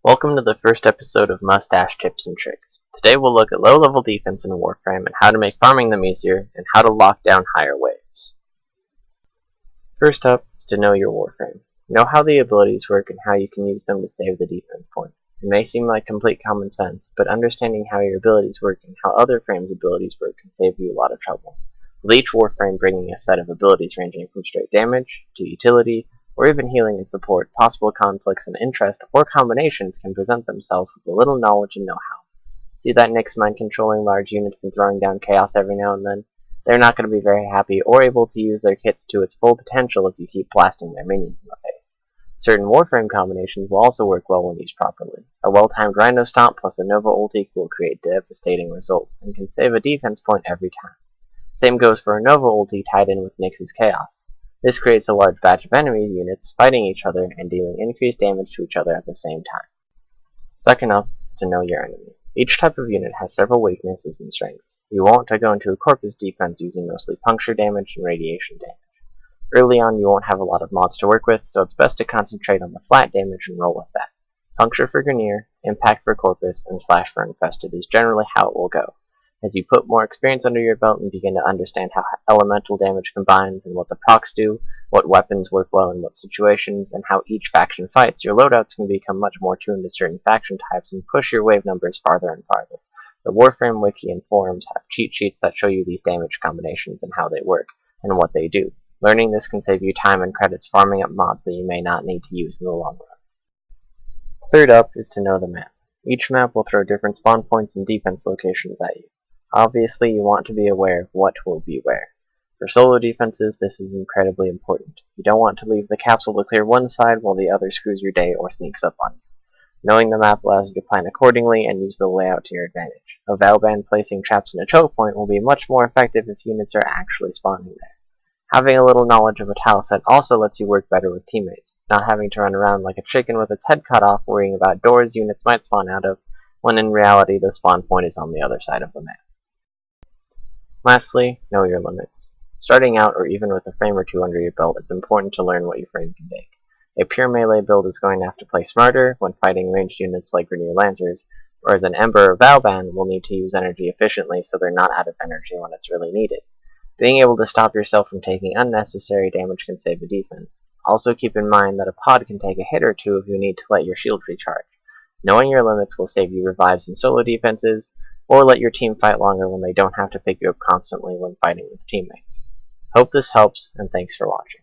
Welcome to the first episode of Mustached Tips and Tricks. Today we'll look at low-level defense in Warframe and how to make farming them easier and how to lock down higher waves. First up is to know your Warframe. Know how the abilities work and how you can use them to save the defense point. It may seem like complete common sense, but understanding how your abilities work and how other frames' abilities work can save you a lot of trouble. With each Warframe bringing a set of abilities ranging from straight damage to utility, or even healing and support, possible conflicts in interest or combinations can present themselves with a little knowledge and know-how. See that Nyx mind controlling large units and throwing down chaos every now and then? They're not going to be very happy or able to use their kits to its full potential if you keep blasting their minions in the face. Certain Warframe combinations will also work well when used properly. A well-timed Rhino Stomp plus a Nova ulti will create devastating results and can save a defense point every time. Same goes for a Nova ulti tied in with Nyx's chaos. This creates a large batch of enemy units fighting each other and dealing increased damage to each other at the same time. Second up is to know your enemy. Each type of unit has several weaknesses and strengths. You won't want to go into a corpus defense using mostly puncture damage and radiation damage. Early on you won't have a lot of mods to work with, so it's best to concentrate on the flat damage and roll with that. Puncture for Grineer, Impact for Corpus, and Slash for Infested is generally how it will go. As you put more experience under your belt and begin to understand how elemental damage combines and what the procs do, what weapons work well in what situations, and how each faction fights, your loadouts can become much more tuned to certain faction types and push your wave numbers farther and farther. The Warframe wiki and forums have cheat sheets that show you these damage combinations and how they work, and what they do. Learning this can save you time and credits farming up mods that you may not need to use in the long run. Third up is to know the map. Each map will throw different spawn points and defense locations at you. Obviously, you want to be aware of what will be where. For solo defenses, this is incredibly important. You don't want to leave the capsule to clear one side while the other screws your day or sneaks up on you. Knowing the map allows you to plan accordingly and use the layout to your advantage. A Valband placing traps in a choke point will be much more effective if units are actually spawning there. Having a little knowledge of a tile set also lets you work better with teammates, not having to run around like a chicken with its head cut off worrying about doors units might spawn out of, when in reality the spawn point is on the other side of the map. Lastly, know your limits. Starting out, or even with a frame or two under your belt, it's important to learn what your frame can take. A pure melee build is going to have to play smarter when fighting ranged units like Grineer Lancers, whereas an Ember or Valband will need to use energy efficiently so they're not out of energy when it's really needed. Being able to stop yourself from taking unnecessary damage can save a defense. Also keep in mind that a pod can take a hit or two if you need to let your shield recharge. Knowing your limits will save you revives in solo defenses, or let your team fight longer when they don't have to pick you up constantly when fighting with teammates. Hope this helps, and thanks for watching.